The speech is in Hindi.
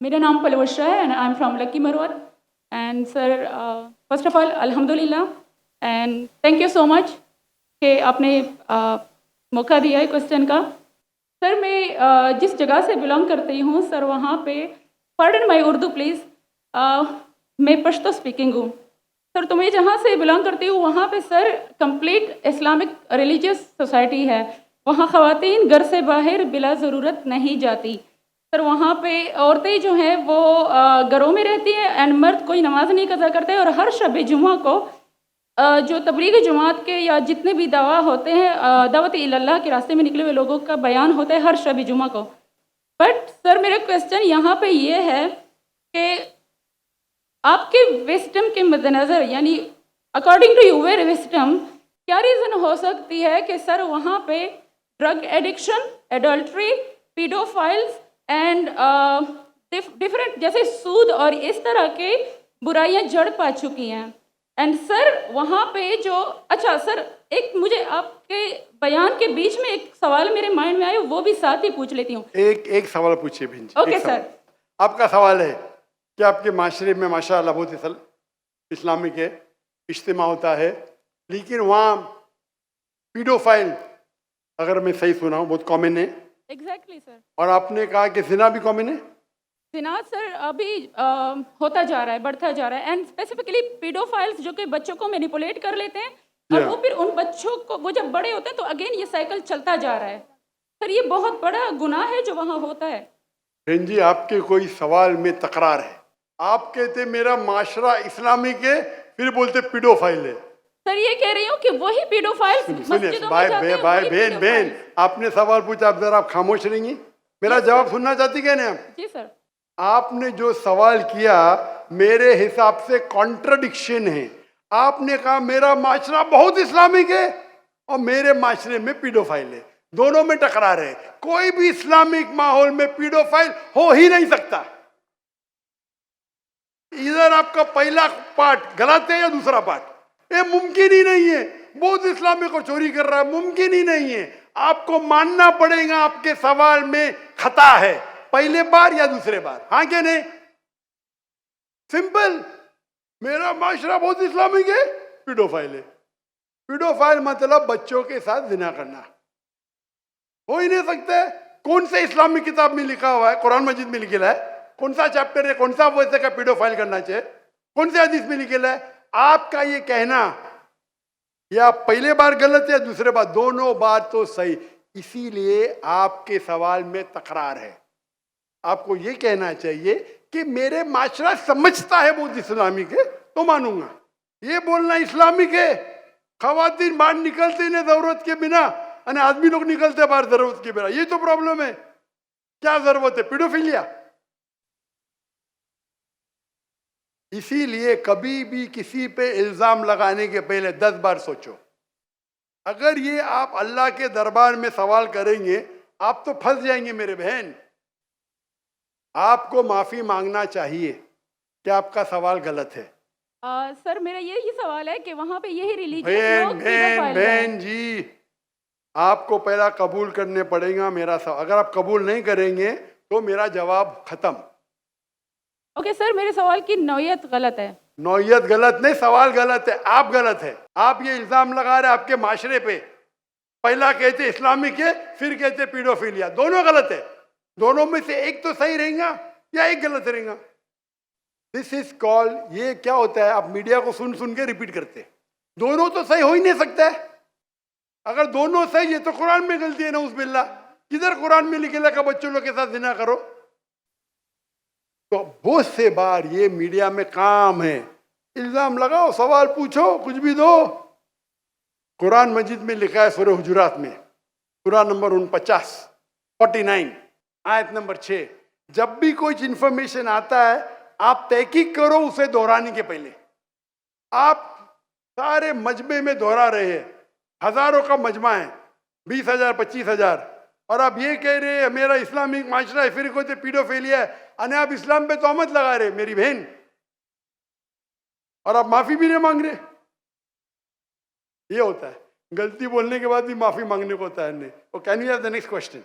मेरा नाम पलवशा है and I am from Lakki Marwat and sir first of all अल्हम्दुलिल्लाह and thank you so much कि आपने मौका दिया है क्वेश्चन का। सर मैं जिस जगह से बिलोंग करती हूँ सर वहाँ पे पार्डन माई उर्दू प्लीज़, मैं पश्तो स्पीकिंग हूँ सर। तो मैं जहाँ से बिलोंग करती हूँ वहाँ पे sir complete Islamic religious society है। वहाँ ख़वातीन घर से बाहर बिला ज़रूरत नहीं जाती सर। वहाँ पे औरतें जो हैं वो घरों में रहती हैं एंड मर्द कोई नमाज नहीं कज़ा करते। और हर शब जुमा को जो तबलीगी जमात के या जितने भी दावा होते हैं दावत इल्लल्लाह के रास्ते में निकले हुए लोगों का बयान होता है हर शब जुमा को। बट सर मेरा क्वेश्चन यहाँ पे ये है कि आपके विस्टम के मद्देनज़र यानी अकॉर्डिंग टू यूर विस्टम क्या रीज़न हो सकती है कि सर वहाँ पे drug addiction, adultery, paedophiles and different जैसे सूद और इस तरह के बुराइयां जड़ पा चुकी हैं। एंड सर वहाँ पे जो अच्छा सर एक मुझे आपके बयान के बीच में एक सवाल मेरे माइंड में आया, वो भी साथ ही पूछ लेती हूँ। एक सवाल पूछिए भिंज। Okay sir. आपका सवाल है कि आपके माशरे में माशाअल्लाह बहुत इस्लामिक है, इज्तिमा होता है, लेकिन वहाँ पीडोफाइल अगर मैं सही सुना हूँ बहुत कॉमन है। Exactly sir. और आपने कहा कि जिना भी कॉमन है। जिना सर अभी होता जा रहा है, बढ़ता जा रहा है एंड स्पेसिफिकली पीडोफाइल्स जो कि बच्चों को मैनिपुलेट कर लेते हैं और वो फिर उन बच्चों को वो जब बड़े होते हैं तो अगेन ये साइकिल चलता जा रहा है सर। ये बहुत बड़ा गुनाह है जो वहाँ होता है। बहन जी आपके कोई सवाल में तकरार है। आप कहते मेरा माशरा इस्लामिक है, फिर बोलते पीडोफाइल है। सर ये कह रही हूँ कि वही पीडोफाइल्स मस्जिदों में जाते हैं। भाई बहन आपने सवाल पूछा, आप जरा आप खामोश रहेंगी, मेरा जवाब सुनना चाहती क्या नहीं आप? जी सर। आपने जो सवाल किया मेरे हिसाब से कॉन्ट्रडिक्शन है। आपने कहा मेरा माशरा बहुत इस्लामिक है और मेरे माशरे में पीडोफाइल है, दोनों में टकरार है। कोई भी इस्लामिक माहौल में पीडोफाइल हो ही नहीं सकता। इधर आपका पहला पार्ट गलत है या दूसरा पार्ट, ये मुमकिन ही नहीं है। बहुत इस्लामिक और चोरी कर रहा है, मुमकिन ही नहीं है। आपको मानना पड़ेगा आपके सवाल में खता है, पहले बार या दूसरे बार, हाँ क्या नहीं? सिंपल। मेरा माशरा बहुत इस्लामिक है, पीडोफाइल है। पीडोफाइल मतलब बच्चों के साथ जिना करना, हो ही नहीं सकता। कौन से इस्लामिक किताब में लिखा हुआ है? कुरान मजीद में लिखा है। कौन सा चैप्टर है, कौन सा वैसे का पीडोफाइल करना चाहिए? कौन से हदीस में लिखा है? आपका ये कहना या पहले बार गलत है या दूसरे बार, दोनों बार तो सही। इसीलिए आपके सवाल में तकरार है। आपको ये कहना चाहिए कि मेरे माशरा समझता है बहुत इस्लामिक है तो मानूंगा। ये बोलना इस्लामिक है, खवातीन बाहर निकलते नहीं जरूरत के बिना और आदमी लोग निकलते बाहर जरूरत के बिना, ये तो प्रॉब्लम है। क्या जरूरत है पीडोफिलिया? इसीलिए कभी भी किसी पे इल्जाम लगाने के पहले 10 बार सोचो। अगर ये आप अल्लाह के दरबार में सवाल करेंगे आप तो फंस जाएंगे मेरे बहन। आपको माफी मांगना चाहिए कि आपका सवाल गलत है। सर मेरा यही सवाल है कि वहाँ पे यही रिलीजियस लोग बहन जी आपको पहला कबूल करने पड़ेगा मेरा सवाल। अगर आप कबूल नहीं करेंगे तो मेरा जवाब खत्म। ओके सर, मेरे सवाल की नौयत गलत है। नौयत गलत नहीं, सवाल गलत है, आप गलत है। आप ये इल्जाम लगा रहे आपके माशरे पे। पहला कहते इस्लामिक है, फिर कहते पीडोफिलिया, दोनों गलत है। दोनों में से एक तो सही रहेगा या एक गलत रहेगा। दिस इज कॉल्ड, ये क्या होता है, आप मीडिया को सुन सुन के रिपीट करते। दोनों तो सही हो ही नहीं सकता है। अगर दोनों सही है तो कुरान में गलती है, नऊज़ बिल्लाह। किधर कुरान में लिखेला का बच्चों लोग के साथ जिना करो? तो बहुत से बार ये मीडिया में काम है, इल्जाम लगाओ, सवाल पूछो, कुछ भी दो। कुरान मजीद में लिखा है सूरह हुजुरात में, सूरह नंबर 49 आयत नंबर 6, जब भी कोई इंफॉर्मेशन आता है आप तहकीक करो उसे दोहराने के पहले। आप सारे मजमे में दोहरा रहे हैं, हजारों का मजमा है, 20,000 25,000, और आप ये कह रहे हैं मेरा इस्लामिक माशरा है, फिर कोई पीडोफिलिया है, अने आप इस्लाम पे तोहमत लगा रहे मेरी बहन, और आप माफी भी नहीं मांग रहे। ये होता है, गलती बोलने के बाद भी माफी मांगने को होता है नहीं। Can you have the next question?